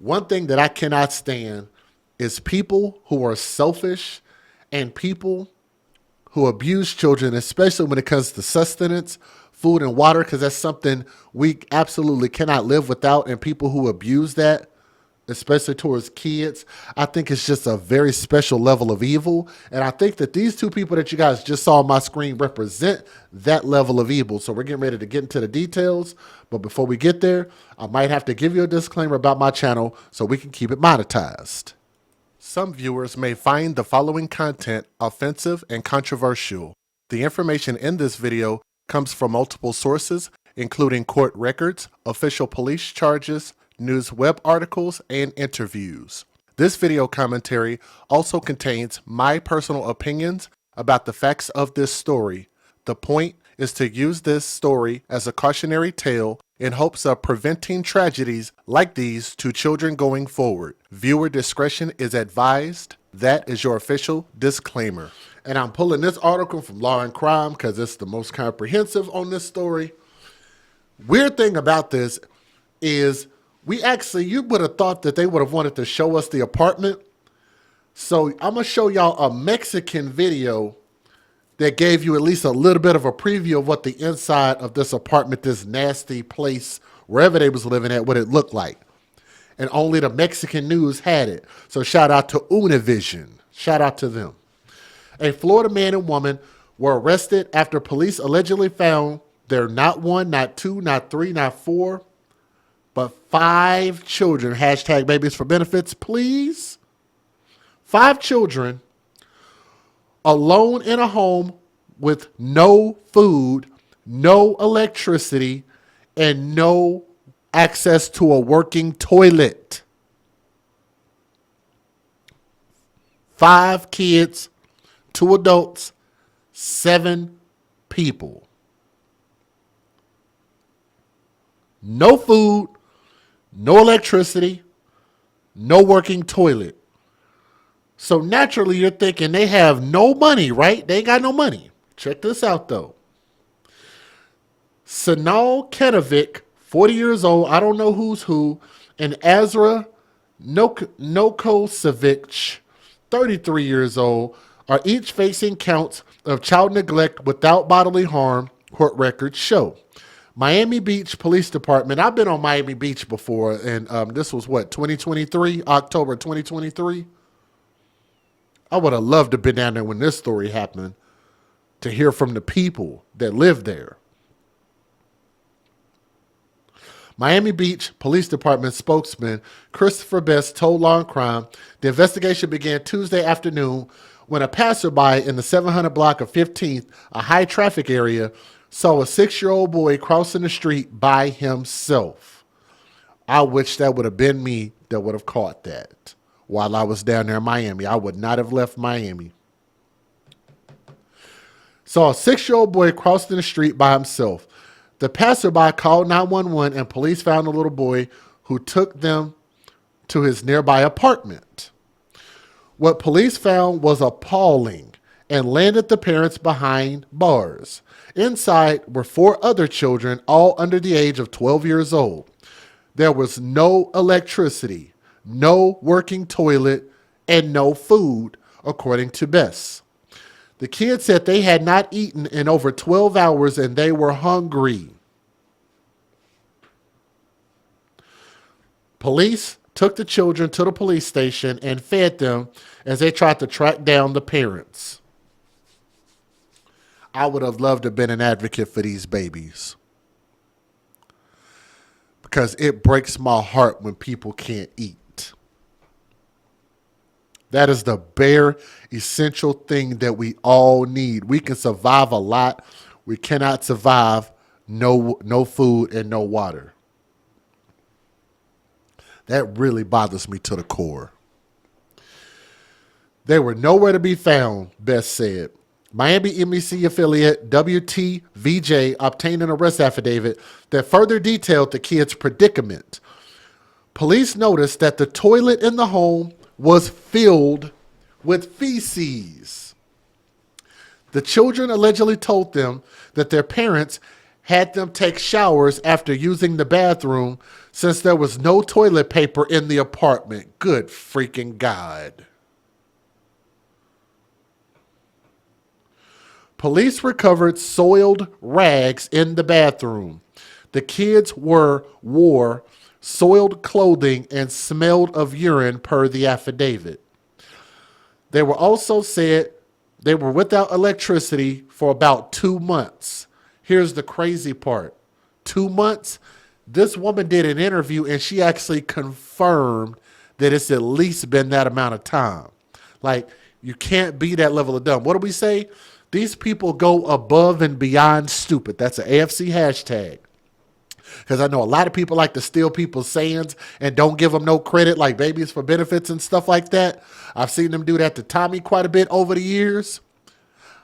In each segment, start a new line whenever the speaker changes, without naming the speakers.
One thing that I cannot stand is people who are selfish and people who abuse children, especially when it comes to sustenance, food, and water, because that's something we absolutely cannot live without. And people who abuse that, especially towards kids, I think it's just a very special level of evil. And I think that these two people that you guys just saw on my screen represent that level of evil. So we're getting ready to get into the details. But before we get there, I might have to give you a disclaimer about my channel so we can keep it monetized. Some viewers may find the following content offensive and controversial. The information in this video comes from multiple sources, including court records, official police charges, news web articles, and interviews. This video commentary also contains my personal opinions about the facts of this story. The point is to use this story as a cautionary tale in hopes of preventing tragedies like these to children going forward. Viewer discretion is advised. That is your official disclaimer. And I'm pulling this article from Law and Crime because it's the most comprehensive on this story. Weird thing about this is you would have thought that they would have wanted to show us the apartment. So I'm going to show y'all a Mexican video that gave you at least a little bit of a preview of what the inside of this apartment, this nasty place, wherever they was living at, what it looked like. And only the Mexican news had it. So shout out to Univision. Shout out to them. A Florida man and woman were arrested after police allegedly found their not one, not two, not three, not four, but 5 children, hashtag babies for benefits, please. 5 children alone in a home with no food, no electricity, and no access to a working toilet. 5 kids, 2 adults, 7 people. No food, no electricity, no working toilet. So naturally, you're thinking they have no money, right? They ain't got no money. Check this out, though. Sanal Kenovic, 40 years old, I don't know who's who, and Azra Nokosevic, 33 years old, are each facing counts of child neglect without bodily harm, court records show. Miami Beach Police Department, I've been on Miami Beach before, and this was what, 2023, October 2023? I would have loved to have been down there when this story happened to hear from the people that live there. Miami Beach Police Department spokesman Christopher Best told Law and Crime the investigation began Tuesday afternoon when a passerby in the 700 block of 15th, a high traffic area, saw a 6-year-old boy crossing the street by himself. I wish that would have been me that would have caught that. While I was down there in Miami, I would not have left Miami. Saw a 6-year-old boy crossing the street by himself. The passerby called 911 and police found the little boy who took them to his nearby apartment. What police found was appalling and landed the parents behind bars. Inside were 4 other children, all under the age of 12 years old. There was no electricity, no working toilet, and no food, according to Bess. The kids said they had not eaten in over 12 hours and they were hungry. Police took the children to the police station and fed them as they tried to track down the parents. I would have loved to have been an advocate for these babies, because it breaks my heart when people can't eat. That is the bare essential thing that we all need. We can survive a lot. We cannot survive no food and no water. That really bothers me to the core. They were nowhere to be found, Bess said. Miami MEC affiliate WTVJ obtained an arrest affidavit that further detailed the kids' predicament. Police noticed that the toilet in the home was filled with feces. The children allegedly told them that their parents had them take showers after using the bathroom since there was no toilet paper in the apartment. Good freaking God. Police recovered soiled rags in the bathroom. The kids wore soiled clothing and smelled of urine per the affidavit. They were also said they were without electricity for about 2 months. Here's the crazy part. 2 months? This woman did an interview and she actually confirmed that it's at least been that amount of time. Like, you can't be that level of dumb. What do we say? These people go above and beyond stupid. That's an AFC hashtag. Because I know a lot of people like to steal people's sayings and don't give them no credit, like babies for benefits and stuff like that. I've seen them do that to Tommy quite a bit over the years.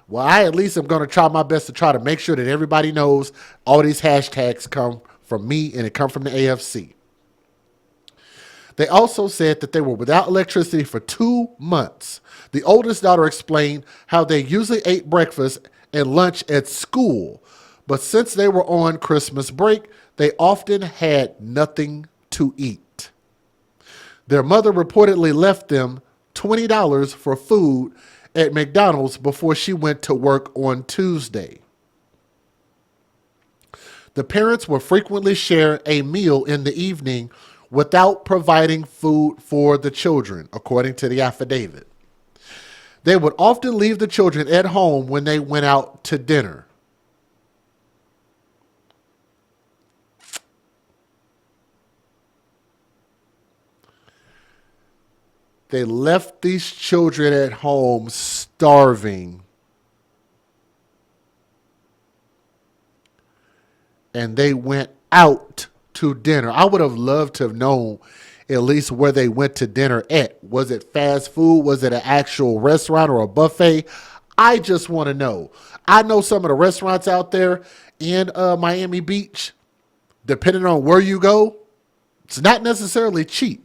Well, I at least am going to try my best to try to make sure that everybody knows all these hashtags come from me and it come from the AFC. They also said that they were without electricity for 2 months. The oldest daughter explained how they usually ate breakfast and lunch at school, but since they were on Christmas break, they often had nothing to eat. Their mother reportedly left them $20 for food at McDonald's before she went to work on Tuesday. The parents would frequently share a meal in the evening without providing food for the children, according to the affidavit. They would often leave the children at home when they went out to dinner. They left these children at home starving. And they went out to dinner. I would have loved to have known at least where they went to dinner at. Was it fast food? Was it an actual restaurant or a buffet? I just want to know. I know some of the restaurants out there in Miami Beach, depending on where you go, it's not necessarily cheap.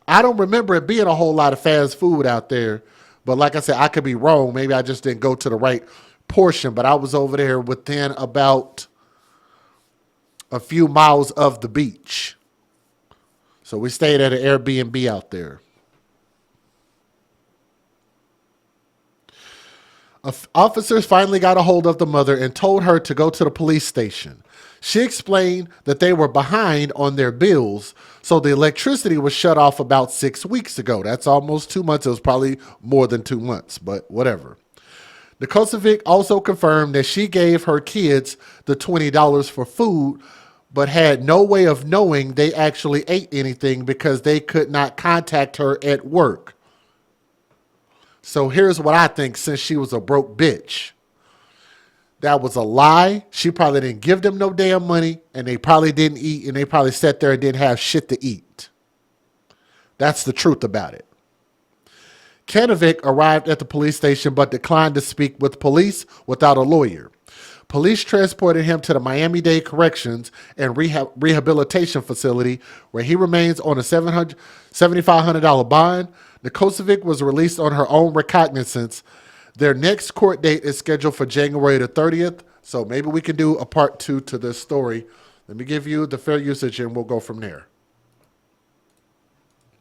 I don't remember it being a whole lot of fast food out there. But like I said, I could be wrong. Maybe I just didn't go to the right portion. But I was over there within about a few miles of the beach. So we stayed at an Airbnb out there. Officers finally got a hold of the mother and told her to go to the police station. She explained that they were behind on their bills, so the electricity was shut off about 6 weeks ago. That's almost 2 months. It was probably more than 2 months, but whatever. Nikosovic also confirmed that she gave her kids the $20 for food, but had no way of knowing they actually ate anything because they could not contact her at work. So here's what I think, since she was a broke bitch. That was a lie. She probably didn't give them no damn money, and they probably didn't eat, and they probably sat there and didn't have shit to eat. That's the truth about it. Kanovic arrived at the police station but declined to speak with police without a lawyer. Police transported him to the Miami-Dade Corrections and Rehabilitation Facility, where he remains on a $7,500 bond. Nikosovic was released on her own recognizance. Their next court date is scheduled for January the 30th, so maybe we can do a part 2 to this story. Let me give you the fair usage and we'll go from there.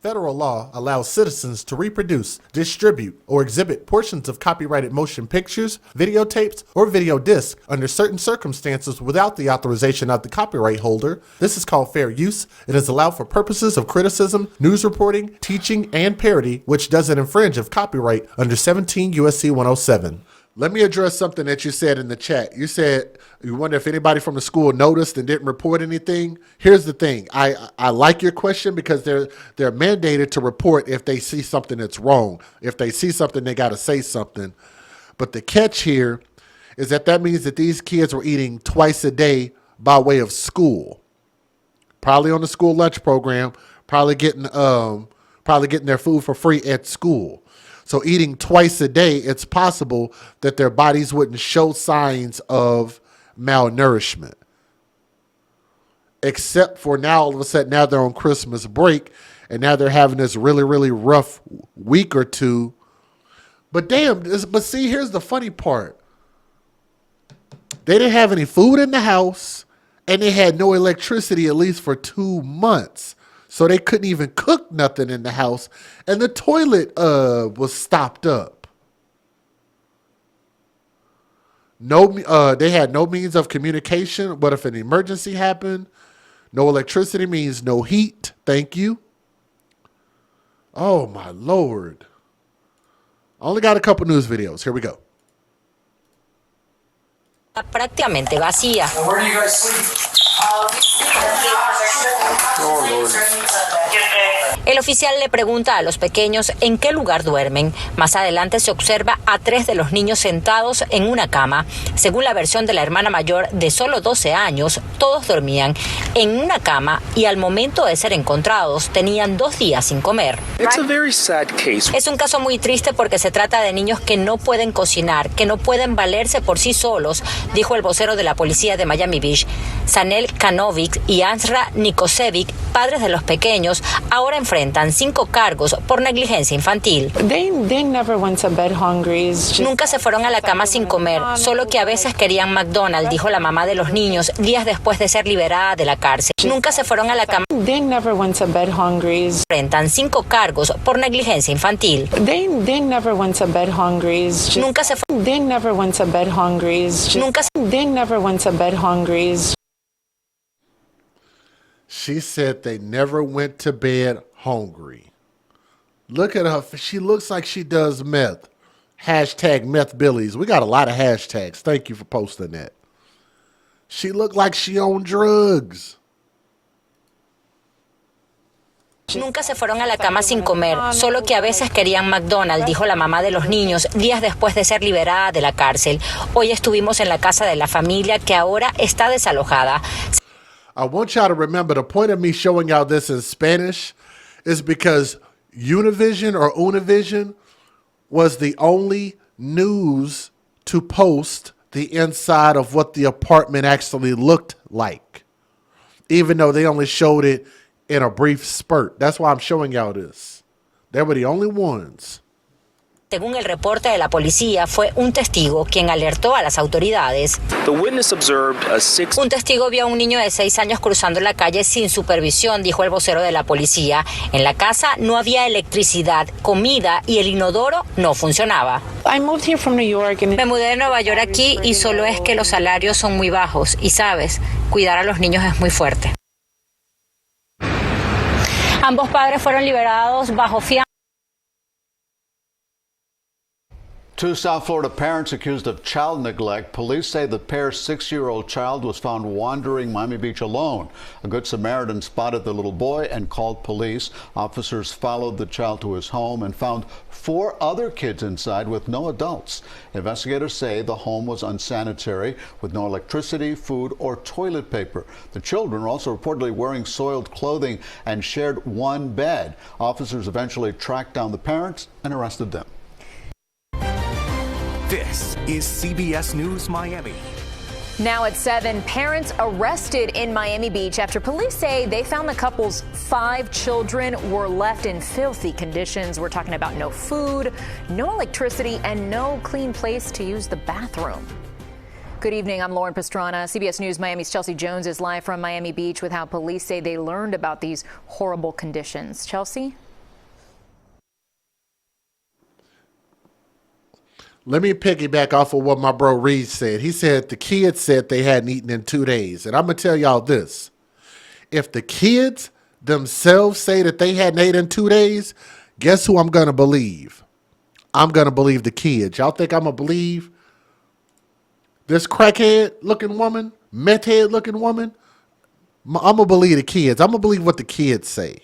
Federal law allows citizens to reproduce, distribute, or exhibit portions of copyrighted motion pictures, videotapes, or video discs under certain circumstances without the authorization of the copyright holder. This is called fair use. It is allowed for purposes of criticism, news reporting, teaching, and parody, which doesn't infringe of copyright under 17 U.S.C. 107. Let me address something that you said in the chat. You said you wonder if anybody from the school noticed and didn't report anything. Here's the thing. I like your question because they're mandated to report if they see something that's wrong. If they see something, they got to say something. But the catch here is that means that these kids were eating twice a day by way of school. Probably on the school lunch program, probably getting their food for free at school. So eating twice a day, it's possible that their bodies wouldn't show signs of malnourishment. Except for now, all of a sudden, now they're on Christmas break, and now they're having this really, really rough week or two. But damn, but see, here's the funny part. They didn't have any food in the house, and they had no electricity at least for 2 months. So they couldn't even cook nothing in the house, and the toilet was stopped up. They had no means of communication. What if an emergency happened? No electricity means no heat. Thank you. Oh my Lord. I only got a couple news videos. Here we go.
Prácticamente vacía.
Where do you guys sleep? Oh, Lord.
El oficial le pregunta a los pequeños en qué lugar duermen. Más adelante se observa a 3 de los niños sentados en una cama. Según la versión de la hermana mayor de solo 12 años, todos dormían en una cama y al momento de ser encontrados tenían 2 días sin comer.
It's a very sad case.
Es un caso muy triste porque se trata de niños que no pueden cocinar, que no pueden valerse por sí solos, dijo el vocero de la policía de Miami Beach. Sanel Kanovic y Ansra Nikosevic, padres de los pequeños, ahora enfrentan 5 cargos por negligencia infantil.
They never went to bed hungry.
Nunca se fueron a la cama sin comer, solo que a veces querían McDonald's, dijo la mamá de los niños días después de ser liberada de la cárcel. Nunca se fueron a la cama.
They never went to bed hungry.
Enfrentan 5 cargos por negligencia infantil.
They never went to bed hungry.
Nunca se fueron.
They never went to bed hungry.
Nunca.
They never went to bed hungry.
She said they never went to bed hungry. Look at her. She looks like she does meth. Hashtag meth billies. We got a lot of hashtags. Thank you for posting that. She looked like she on drugs.
Nunca se fueron a la cama sin comer, solo que a veces querían McDonald's, dijo la mamá de los niños días después de ser liberada de la cárcel. Hoy estuvimos en la casa de la familia que ahora está desalojada.
I want y'all to remember the point of me showing y'all this in Spanish is because Univision or Univision was the only news to post the inside of what the apartment actually looked like, even though they only showed it in a brief spurt. That's why I'm showing y'all this. They were the only ones.
Según el reporte de la policía, fue un testigo quien alertó a las autoridades.
The witness observed a 6.
Un testigo vio a un niño de 6 años cruzando la calle sin supervisión, dijo el vocero de la policía. En la casa no había electricidad, comida y el inodoro no funcionaba.
I moved here from New York and
Me mudé de Nueva York aquí y solo es que los salarios son muy bajos y sabes, cuidar a los niños es muy fuerte. Ambos padres fueron liberados bajo fianza.
2 South Florida parents accused of child neglect. Police say the pair's 6-year-old child was found wandering Miami Beach alone. A Good Samaritan spotted the little boy and called police. Officers followed the child to his home and found 4 other kids inside with no adults. Investigators say the home was unsanitary with no electricity, food, or toilet paper. The children were also reportedly wearing soiled clothing and shared one bed. Officers eventually tracked down the parents and arrested them.
This is CBS News Miami.
Now at 7, parents arrested in Miami Beach after police say they found the couple's 5 children were left in filthy conditions. We're talking about no food, no electricity, and no clean place to use the bathroom. Good evening. I'm Lauren Pastrana. CBS News Miami's Chelsea Jones is live from Miami Beach with how police say they learned about these horrible conditions. Chelsea?
Let me piggyback off of what my bro Reed said. He said the kids said they hadn't eaten in 2 days. And I'm going to tell y'all this. If the kids themselves say that they hadn't ate in 2 days, guess who I'm going to believe? I'm going to believe the kids. Y'all think I'm going to believe this crackhead-looking woman, meth-head-looking woman? I'm going to believe the kids. I'm going to believe what the kids say.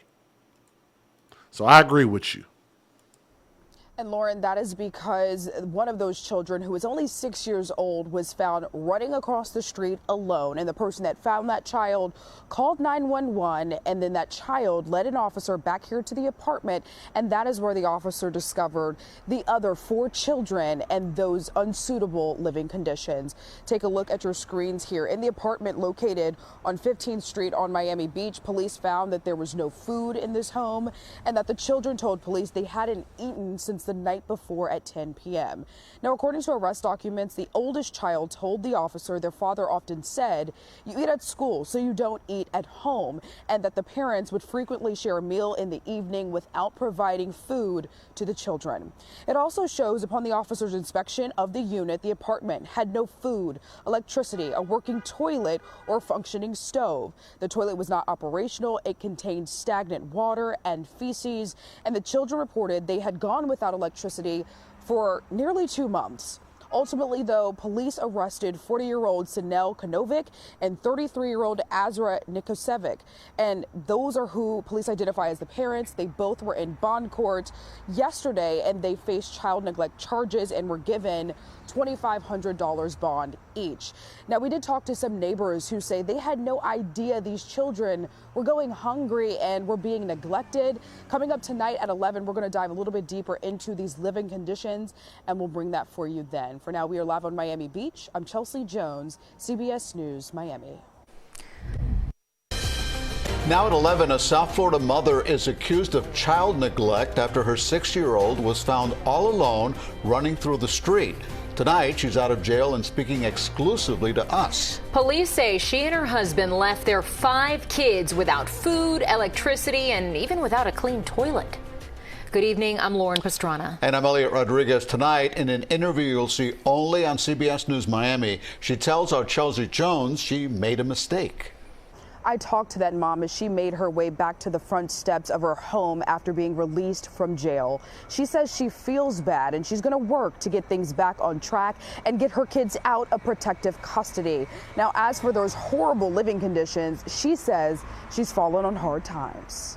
So I agree with you.
And Lauren, that is because one of those children, who was only 6 years old, was found running across the street alone. And the person that found that child called 911, and then that child led an officer back here to the apartment. And that is where the officer discovered the other 4 children and those unsuitable living conditions. Take a look at your screens here. In the apartment located on 15th Street on Miami Beach, police found that there was no food in this home and that the children told police they hadn't eaten since the the night before at 10 p.m. Now, according to arrest documents, the oldest child told the officer their father often said, "You eat at school, so you don't eat at home," and that the parents would frequently share a meal in the evening without providing food to the children. It also shows upon the officer's inspection of the unit, the apartment had no food, electricity, a working toilet, or functioning stove. The toilet was not operational. It contained stagnant water and feces, and the children reported they had gone without electricity for nearly 2 months. Ultimately, though, police arrested 40-year-old Sinel Konovic and 33-year-old Azra Nikosevic. And those are who police identify as the parents. They both were in bond court yesterday, and they faced child neglect charges and were given $2,500 bond each. Now, we did talk to some neighbors who say they had no idea these children were going hungry and were being neglected. Coming up tonight at 11, we're going to dive a little bit deeper into these living conditions, and we'll bring that for you then. For now, we are live on Miami Beach. I'm Chelsea Jones, CBS News, Miami.
Now at 11, a South Florida mother is accused of child neglect after her 6-year-old was found all alone running through the street. Tonight, she's out of jail and speaking exclusively to us.
Police say she and her husband left their 5 kids without food, electricity, and even without a clean toilet. Good evening, I'm Lauren Pastrana.
And I'm Elliot Rodriguez. Tonight, in an interview you'll see only on CBS News Miami, she tells our Chelsea Jones she made a mistake.
I talked to that mom as she made her way back to the front steps of her home after being released from jail. She says she feels bad and she's going to work to get things back on track and get her kids out of protective custody. Now, as for those horrible living conditions, she says she's fallen on hard times.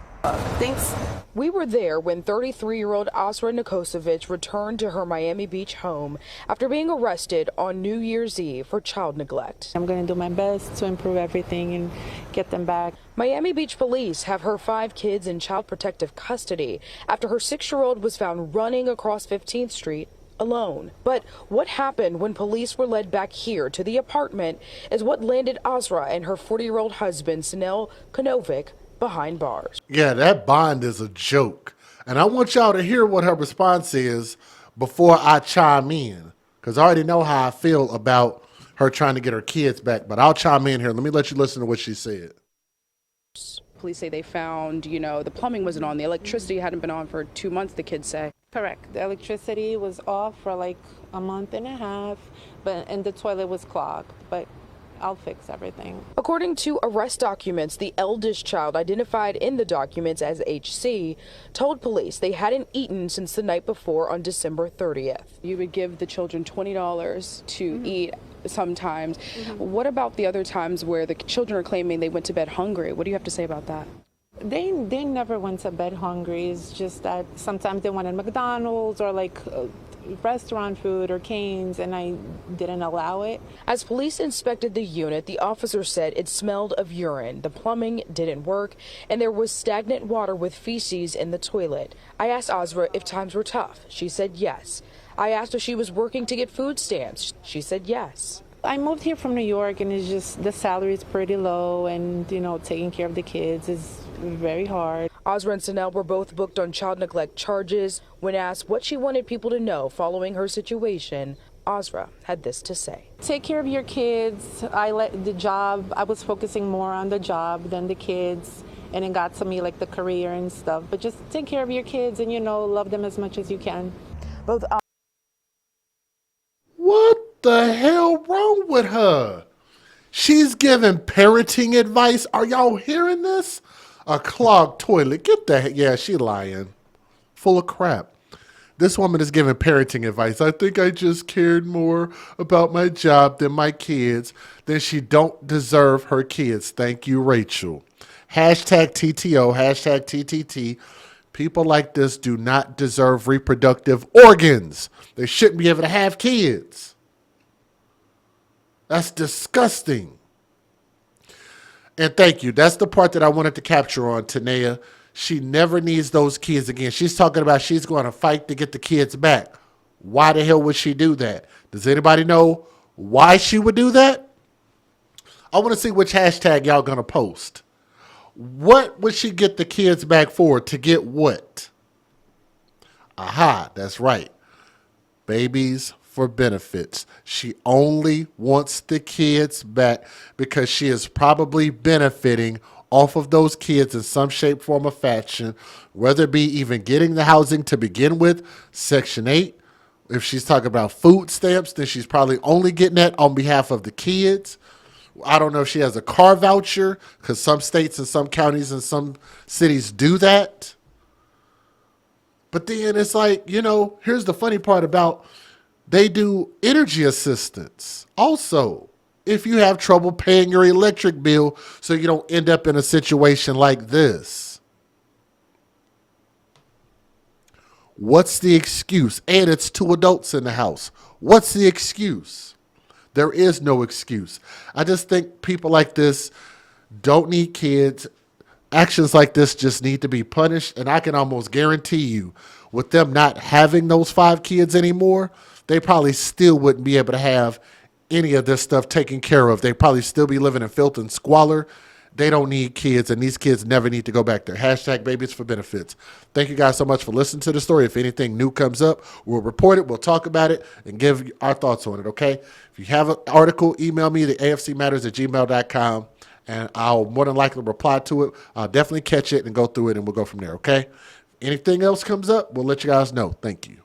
Thanks. We were there when 33-year-old Azra Nikosevic returned to her Miami Beach home after being arrested on New Year's Eve for child neglect.
I'm going to do my best to improve everything and get them back.
Miami Beach police have her 5 kids in child protective custody after her 6-year-old was found running across 15th Street alone. But what happened when police were led back here to the apartment is what landed Azra and her 40-year-old husband, Sinel Konovic, behind bars.
Yeah, that bond is a joke. And I want y'all to hear what her response is before I chime in, because I already know how I feel about her trying to get her kids back. But I'll chime in here. Let me let you listen to what she said.
Police say they found, the plumbing wasn't on. The electricity hadn't been on for 2 months, the kids say.
Correct. The electricity was off for like a month and a half, and the toilet was clogged. But I'll fix everything.
According to arrest documents, the eldest child, identified in the documents as HC, told police they hadn't eaten since the night before on December 30th. You would give the children $20 to eat sometimes. What about the other times where the children are claiming they went to bed hungry? What do you have to say about that?
They never went to bed hungry. It's just that sometimes they wanted McDonald's or like restaurant food or Cane's, and I didn't allow it.
As police inspected the unit, the officer said it smelled of urine, the plumbing didn't work, and there was stagnant water with feces in the toilet. I asked Azra if times were tough. She said yes. I asked if she was working to get food stamps. She said yes.
I moved here from New York, and it's just the salary is pretty low, and taking care of the kids is very hard.
Azra and Sinel were both booked on child neglect charges. When asked what she wanted people to know following her situation, Azra had this to say.
Take care of your kids. I was focusing more on the job than the kids, and it got to me like the career and stuff. But just take care of your kids and, love them as much as you can.
What the hell wrong with her? She's giving parenting advice. Are y'all hearing this? A clogged toilet. Get that. Yeah, she lying. Full of crap. This woman is giving parenting advice. I think I just cared more about my job than my kids. Then she don't deserve her kids. Thank you, Rachel. Hashtag TTO. Hashtag TTT. People like this do not deserve reproductive organs. They shouldn't be able to have kids. That's disgusting. And thank you. That's the part that I wanted to capture on Tanea. She never needs those kids again. She's talking about she's going to fight to get the kids back. Why the hell would she do that? Does anybody know why she would do that? I want to see which hashtag y'all going to post. What would she get the kids back for? To get what? Aha, that's right. Babies for benefits. She only wants the kids back because she is probably benefiting off of those kids in some shape, form, or fashion, whether it be even getting the housing to begin with, Section 8. If she's talking about food stamps, then she's probably only getting that on behalf of the kids. I don't know if she has a car voucher, because some states and some counties and some cities do that. But then it's like, here's the funny part about they do energy assistance. Also, if you have trouble paying your electric bill so you don't end up in a situation like this. What's the excuse? And it's 2 adults in the house. What's the excuse? There is no excuse. I just think people like this don't need kids. Actions like this just need to be punished. And I can almost guarantee you, with them not having those 5 kids anymore, they probably still wouldn't be able to have any of this stuff taken care of. They'd probably still be living in filth and squalor. They don't need kids, and these kids never need to go back there. # babies for benefits. Thank you guys so much for listening to the story. If anything new comes up, we'll report it, we'll talk about it, and give our thoughts on it, okay? If you have an article, email me at afcmatters@gmail.com, and I'll more than likely reply to it. I'll definitely catch it and go through it, and we'll go from there, okay? Anything else comes up, we'll let you guys know. Thank you.